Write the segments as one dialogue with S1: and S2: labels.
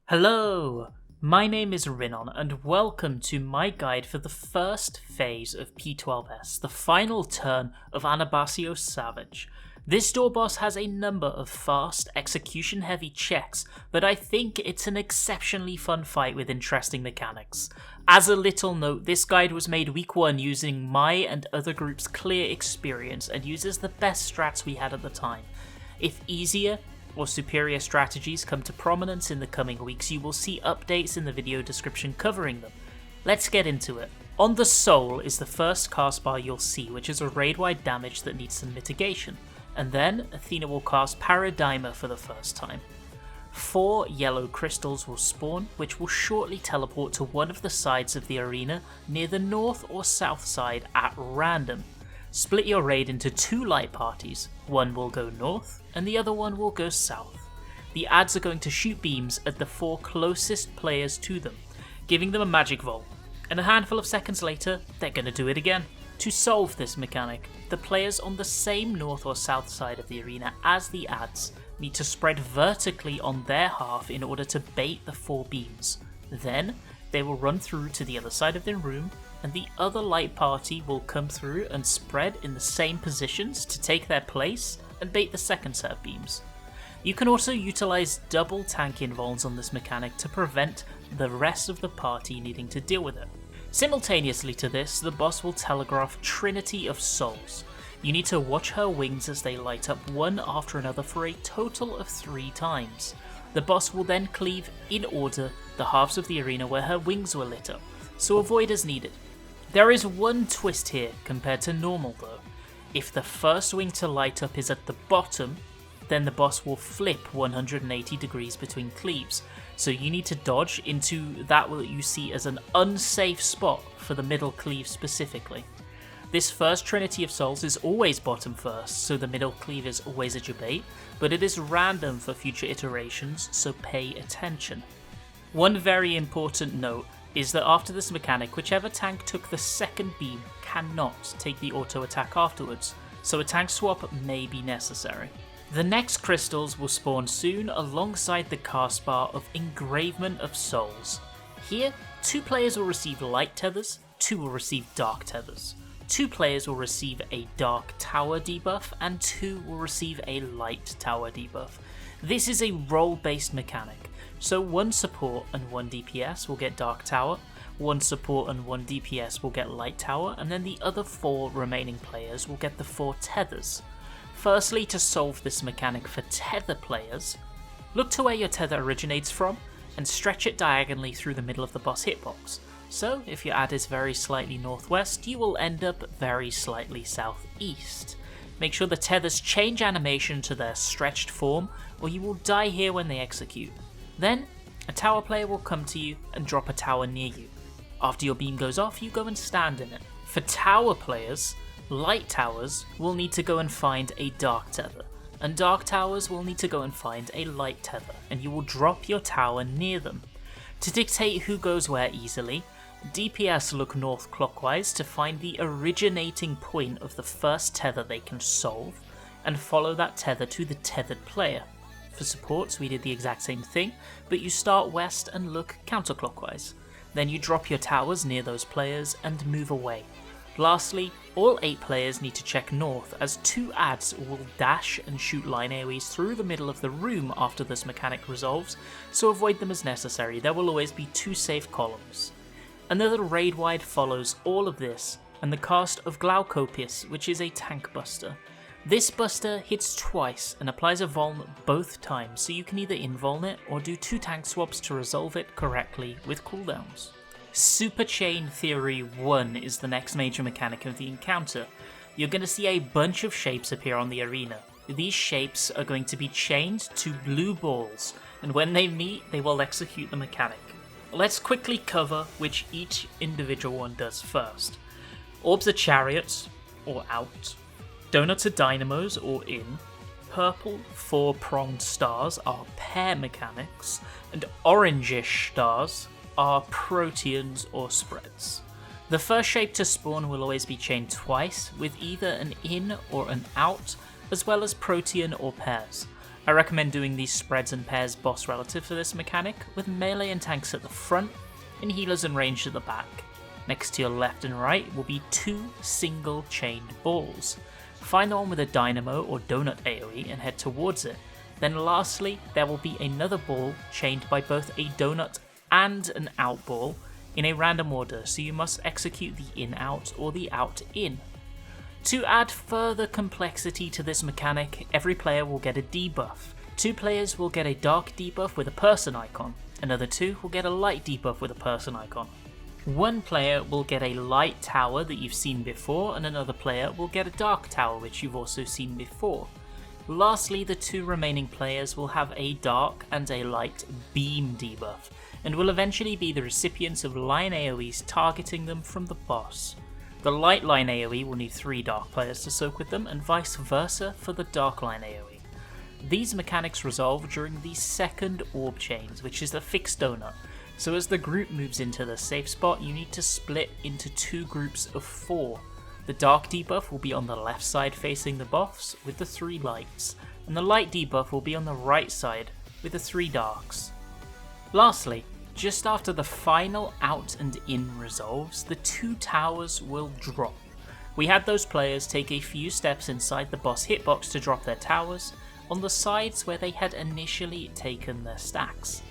S1: Hello! My name is Rinon and welcome to my guide for the first phase of P12S, the final turn of Anabaseios Savage. This door boss has a number of fast, execution-heavy checks, but I think it's an exceptionally fun fight with interesting mechanics. As a little note, this guide was made week 1 using my and other groups' clear experience and uses the best strats we had at the time. If easier or superior strategies come to prominence in the coming weeks, you will see updates in the video description covering them. Let's get into it. On the Soul is the first cast bar you'll see, which is a raid-wide damage that needs some mitigation, and then Athena will cast Pandaemonium for the first time. 4 yellow crystals will spawn, which will shortly teleport to one of the sides of the arena near the north or south side at random. Split your raid into 2 light parties, one will go north and the other one will go south. The adds are going to shoot beams at the 4 closest players to them, giving them a magic volt, and a handful of seconds later they're going to do it again. To solve this mechanic, the players on the same north or south side of the arena as the adds need to spread vertically on their half in order to bait the 4 beams. Then they will run through to the other side of the room, and the other light party will come through and spread in the same positions to take their place and bait the second set of beams. You can also utilise double tank invulns on this mechanic to prevent the rest of the party needing to deal with it. Simultaneously to this, the boss will telegraph Trinity of Souls. You need to watch her wings as they light up one after another for a total of 3 times. The boss will then cleave in order the halves of the arena where her wings were lit up, so avoid as needed. There is one twist here compared to normal though. If the first wing to light up is at the bottom, then the boss will flip 180 degrees between cleaves, so you need to dodge into that what you see as an unsafe spot for the middle cleave specifically. This first Trinity of Souls is always bottom first, so the middle cleave is always at your bait, but it is random for future iterations, so pay attention. One very important note is that after this mechanic, whichever tank took the second beam cannot take the auto attack afterwards, so a tank swap may be necessary. The next crystals will spawn soon alongside the cast bar of Engravement of Souls. Here, 2 players will receive light tethers, 2 will receive dark tethers. 2 players will receive a dark tower debuff and 2 will receive a light tower debuff. This is a role-based mechanic, so 1 support and 1 DPS will get dark tower, 1 support and 1 DPS will get light tower, and then the other 4 remaining players will get the 4 tethers. Firstly, to solve this mechanic for tether players, look to where your tether originates from and stretch it diagonally through the middle of the boss hitbox. So if your ad is very slightly northwest, you will end up very slightly southeast. Make sure the tethers change animation to their stretched form, or you will die here when they execute. Then, a tower player will come to you and drop a tower near you. After your beam goes off, you go and stand in it. For tower players, light towers will need to go and find a dark tether, and dark towers will need to go and find a light tether, and you will drop your tower near them. To dictate who goes where easily, DPS look north clockwise to find the originating point of the first tether they can solve, and follow that tether to the tethered player. For supports we did the exact same thing, but you start west and look counterclockwise. Then you drop your towers near those players and move away. Lastly, all 8 players need to check north, as 2 adds will dash and shoot line AoEs through the middle of the room after this mechanic resolves, so avoid them as necessary. There will always be 2 safe columns. Another raid wide follows all of this, and the cast of Glaucopius, which is a tank buster. This buster hits twice and applies a vuln both times, so you can either invuln it or do 2 tank swaps to resolve it correctly with cooldowns. Super Chain Theory 1 is the next major mechanic of the encounter. You're going to see a bunch of shapes appear on the arena. These shapes are going to be chained to blue balls, and when they meet, they will execute the mechanic. Let's quickly cover which each individual one does first. Orbs are chariots, or out. Donuts are dynamos, or in. Purple 4-pronged stars are pair mechanics, and orangish stars are proteans or spreads. The first shape to spawn will always be chained twice, with either an in or an out, as well as protean or pairs. I recommend doing these spreads and pairs boss relative for this mechanic, with melee and tanks at the front, and healers and ranged at the back. Next to your left and right will be 2 single chained balls. Find the one with a dynamo or donut AoE and head towards it. Then lastly, there will be another ball chained by both a donut and an out ball in a random order, so you must execute the in-out or the out-in. To add further complexity to this mechanic, every player will get a debuff. 2 players will get a dark debuff with a person icon, another 2 will get a light debuff with a person icon. 1 player will get a light tower that you've seen before, and another player will get a dark tower which you've also seen before. Lastly, the 2 remaining players will have a dark and a light beam debuff, and will eventually be the recipients of line AoEs targeting them from the boss. The light line AoE will need 3 dark players to soak with them, and vice versa for the dark line AoE. These mechanics resolve during the second orb chains, which is the fixed donut. So as the group moves into the safe spot, you need to split into 2 groups of 4. The dark debuff will be on the left side facing the boss with the 3 lights, and the light debuff will be on the right side with the 3 darks. Lastly, just after the final out and in resolves, the 2 towers will drop. We had those players take a few steps inside the boss hitbox to drop their towers, on the sides where they had initially taken their stacks.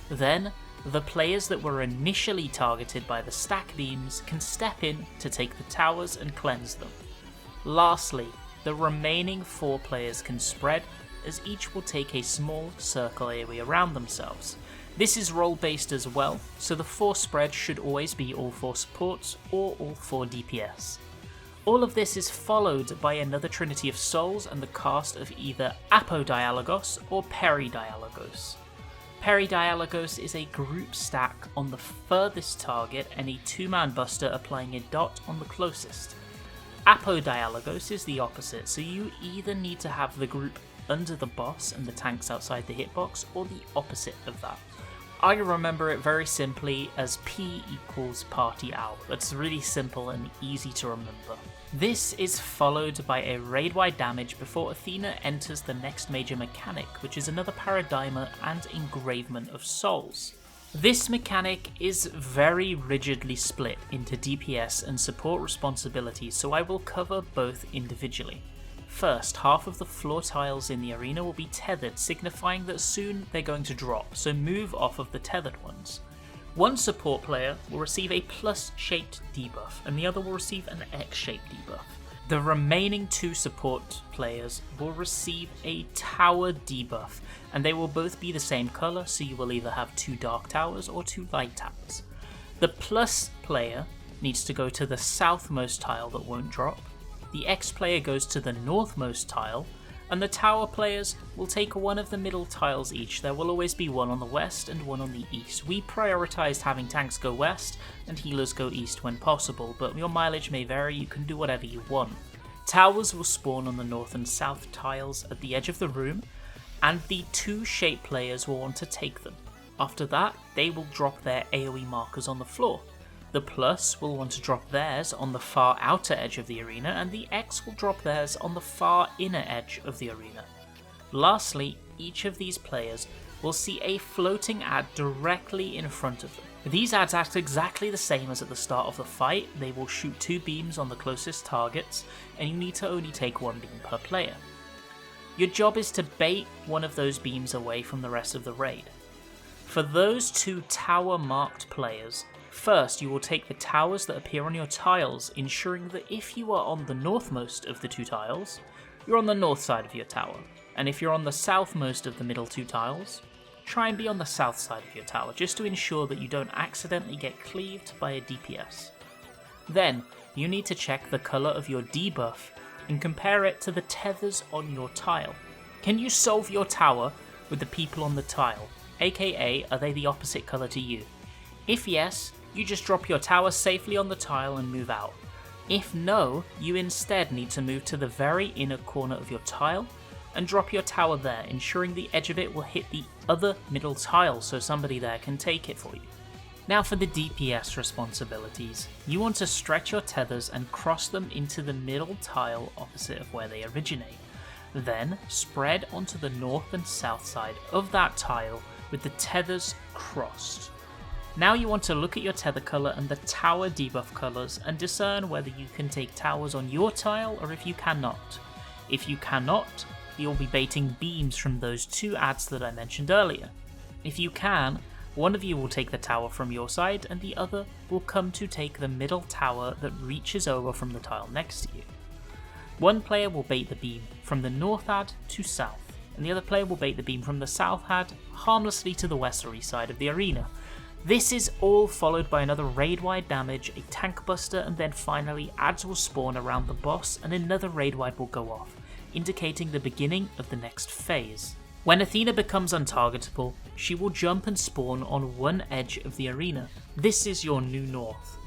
S1: Then, the players that were initially targeted by the stack beams can step in to take the towers and cleanse them. Lastly, the remaining 4 players can spread, as each will take a small circle AoE around themselves. This is role based as well, so the 4 spread should always be all 4 supports or all 4 DPS. All of this is followed by another trinity of souls and the cast of either Apodialogos or Peridialogos. Peridialogos is a group stack on the furthest target and a 2-man buster applying a dot on the closest. Apodialogos is the opposite, so you either need to have the group under the boss and the tanks outside the hitbox, or the opposite of that. I remember it very simply as P equals party owl. It's really simple and easy to remember. This is followed by a raid-wide damage before Athena enters the next major mechanic, which is another Paradigma and Engravement of Souls. This mechanic is very rigidly split into DPS and support responsibilities, so I will cover both individually. First, half of the floor tiles in the arena will be tethered, signifying that soon they're going to drop, so move off of the tethered ones. 1 support player will receive a plus-shaped debuff, and the other will receive an X-shaped debuff. The remaining 2 support players will receive a tower debuff, and they will both be the same colour, so you will either have 2 dark towers or 2 light towers. The plus player needs to go to the southmost tile that won't drop, the X player goes to the northmost tile, and the tower players will take one of the middle tiles each. There will always be one on the west and one on the east. We prioritised having tanks go west and healers go east when possible, but your mileage may vary, you can do whatever you want. Towers will spawn on the north and south tiles at the edge of the room, and the 2 shape players will want to take them. After that, they will drop their AoE markers on the floor. The plus will want to drop theirs on the far outer edge of the arena, and the X will drop theirs on the far inner edge of the arena. Lastly, each of these players will see a floating ad directly in front of them. These ads act exactly the same as at the start of the fight. They will shoot 2 beams on the closest targets, and you need to only take 1 beam per player. Your job is to bait one of those beams away from the rest of the raid. For those 2 tower marked players, first, you will take the towers that appear on your tiles, ensuring that if you are on the northmost of the 2 tiles, you're on the north side of your tower, and if you're on the southmost of the middle 2 tiles, try and be on the south side of your tower, just to ensure that you don't accidentally get cleaved by a DPS. Then, you need to check the colour of your debuff and compare it to the tethers on your tile. Can you solve your tower with the people on the tile, aka are they the opposite colour to you? If yes, you just drop your tower safely on the tile and move out. If no, you instead need to move to the very inner corner of your tile and drop your tower there, ensuring the edge of it will hit the other middle tile so somebody there can take it for you. Now for the DPS responsibilities. You want to stretch your tethers and cross them into the middle tile opposite of where they originate. Then spread onto the north and south side of that tile with the tethers crossed. Now you want to look at your tether colour and the tower debuff colours and discern whether you can take towers on your tile or if you cannot. If you cannot, you'll be baiting beams from those two adds that I mentioned earlier. If you can, one of you will take the tower from your side and the other will come to take the middle tower that reaches over from the tile next to you. One player will bait the beam from the north ad to south, and the other player will bait the beam from the south ad harmlessly to the westerly side of the arena. This is all followed by another raid-wide damage, a tank buster, and then finally adds will spawn around the boss and another raid-wide will go off, indicating the beginning of the next phase. When Athena becomes untargetable, she will jump and spawn on one edge of the arena. This is your new north.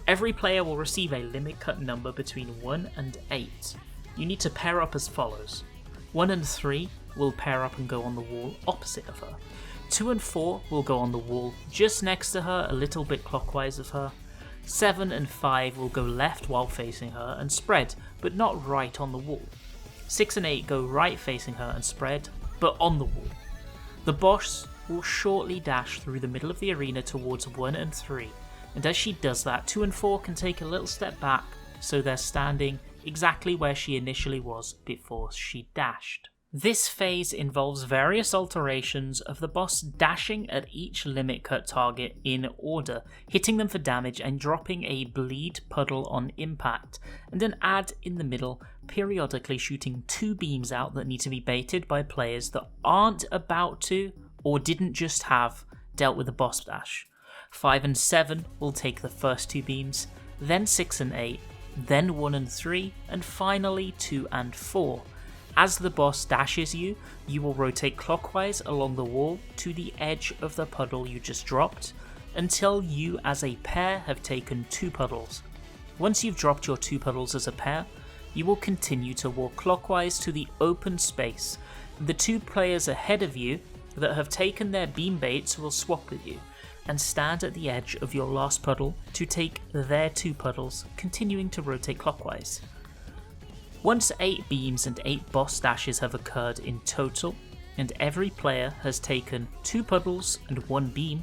S1: Every player will receive a limit cut number between 1 and 8. You need to pair up as follows. 1 and 3 will pair up and go on the wall opposite of her. 2 and 4 will go on the wall just next to her, a little bit clockwise of her. 7 and 5 will go left while facing her and spread, but not right on the wall. 6 and 8 go right facing her and spread, but on the wall. The boss will shortly dash through the middle of the arena towards 1 and 3, and as she does that, 2 and 4 can take a little step back so they're standing exactly where she initially was before she dashed. This phase involves various alterations of the boss dashing at each limit cut target in order, hitting them for damage and dropping a bleed puddle on impact, and an add in the middle, periodically shooting 2 beams out that need to be baited by players that aren't about to, or didn't just have, dealt with the boss dash. 5 and 7 will take the first 2 beams, then 6 and 8, then 1 and 3, and finally 2 and 4. As the boss dashes you, you will rotate clockwise along the wall to the edge of the puddle you just dropped, until you as a pair have taken 2 puddles. Once you've dropped your 2 puddles as a pair, you will continue to walk clockwise to the open space. The 2 players ahead of you that have taken their beam baits will swap with you, and stand at the edge of your last puddle to take their 2 puddles, continuing to rotate clockwise. Once 8 beams and 8 boss dashes have occurred in total, and every player has taken 2 puddles and 1 beam,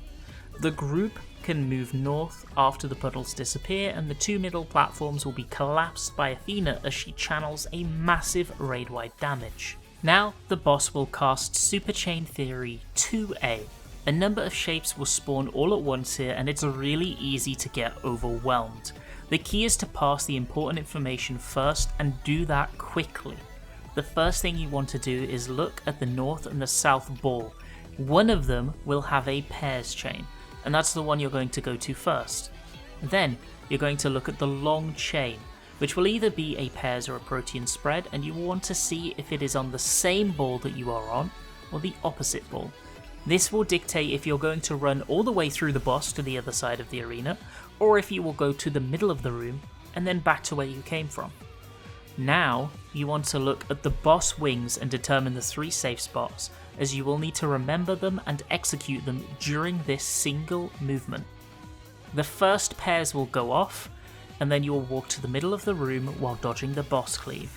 S1: the group can move north after the puddles disappear, and the 2 middle platforms will be collapsed by Athena as she channels a massive raid-wide damage. Now the boss will cast Super Chain Theory 2A. A number of shapes will spawn all at once here, and it's really easy to get overwhelmed. The key is to pass the important information first and do that quickly. The first thing you want to do is look at the north and the south ball. One of them will have a pairs chain, and that's the one you're going to go to first. Then you're going to look at the long chain, which will either be a pairs or a protean spread, and you will want to see if it is on the same ball that you are on or the opposite ball. This will dictate if you're going to run all the way through the boss to the other side of the arena, or if you will go to the middle of the room and then back to where you came from. Now you want to look at the boss wings and determine the 3 safe spots, as you will need to remember them and execute them during this single movement. The first pairs will go off, and then you will walk to the middle of the room while dodging the boss cleave.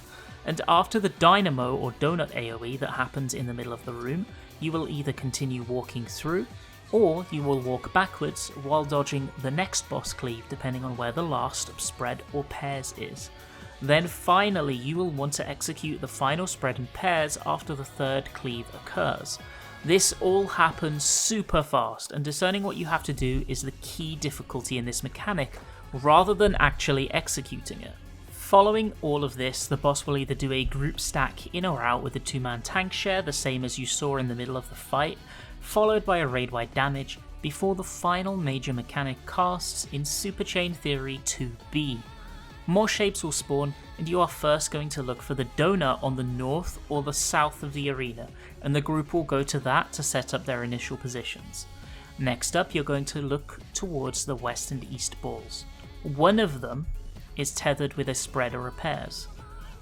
S1: And after the dynamo or donut AoE that happens in the middle of the room, you will either continue walking through, or you will walk backwards while dodging the next boss cleave depending on where the last spread or pairs is. Then finally you will want to execute the final spread in pairs after the 3rd cleave occurs. This all happens super fast, and discerning what you have to do is the key difficulty in this mechanic, rather than actually executing it. Following all of this, the boss will either do a group stack in or out with a 2-man tank share, the same as you saw in the middle of the fight, followed by a raid-wide damage, before the final major mechanic casts in Super Chain Theory 2B. More shapes will spawn, and you are first going to look for the donut on the north or the south of the arena, and the group will go to that to set up their initial positions. Next up, you're going to look towards the west and east balls. One of them is tethered with a spread or a pairs.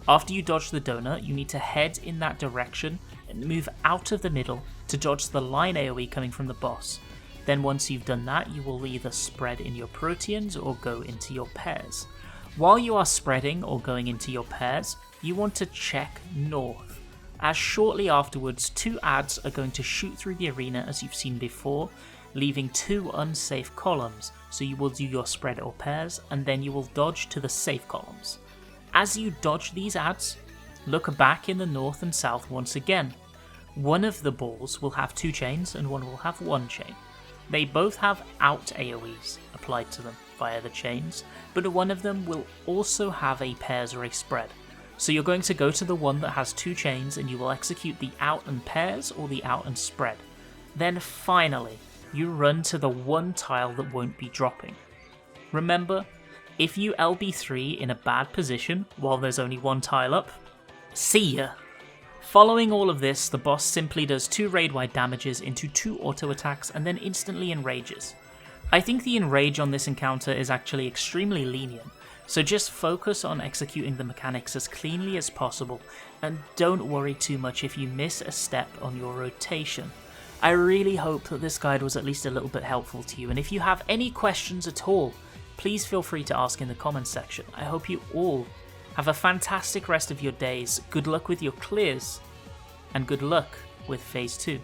S1: After you dodge the donut, you need to head in that direction and move out of the middle to dodge the line AoE coming from the boss. Then once you've done that, you will either spread in your proteans or go into your pairs. While you are spreading or going into your pairs, you want to check north. as shortly afterwards 2 adds are going to shoot through the arena as you've seen before, leaving 2 unsafe columns, so you will do your spread or pairs and then you will dodge to the safe columns. As you dodge these adds, look back in the north and south once again. One of the balls will have 2 chains and one will have 1 chain. They both have out AoEs applied to them via the chains, but one of them will also have a pairs or a spread. So you're going to go to the one that has 2 chains and you will execute the out and pairs or the out and spread. Then finally, you run to the one tile that won't be dropping. Remember, if you LB3 in a bad position while there's only 1 tile up, see ya! Following all of this, the boss simply does 2 raid-wide damages into 2 auto attacks and then instantly enrages. I think the enrage on this encounter is actually extremely lenient, so just focus on executing the mechanics as cleanly as possible and don't worry too much if you miss a step on your rotation. I really hope that this guide was at least a little bit helpful to you, and if you have any questions at all, please feel free to ask in the comments section. I hope you all have a fantastic rest of your days, good luck with your clears, and good luck with Phase 2.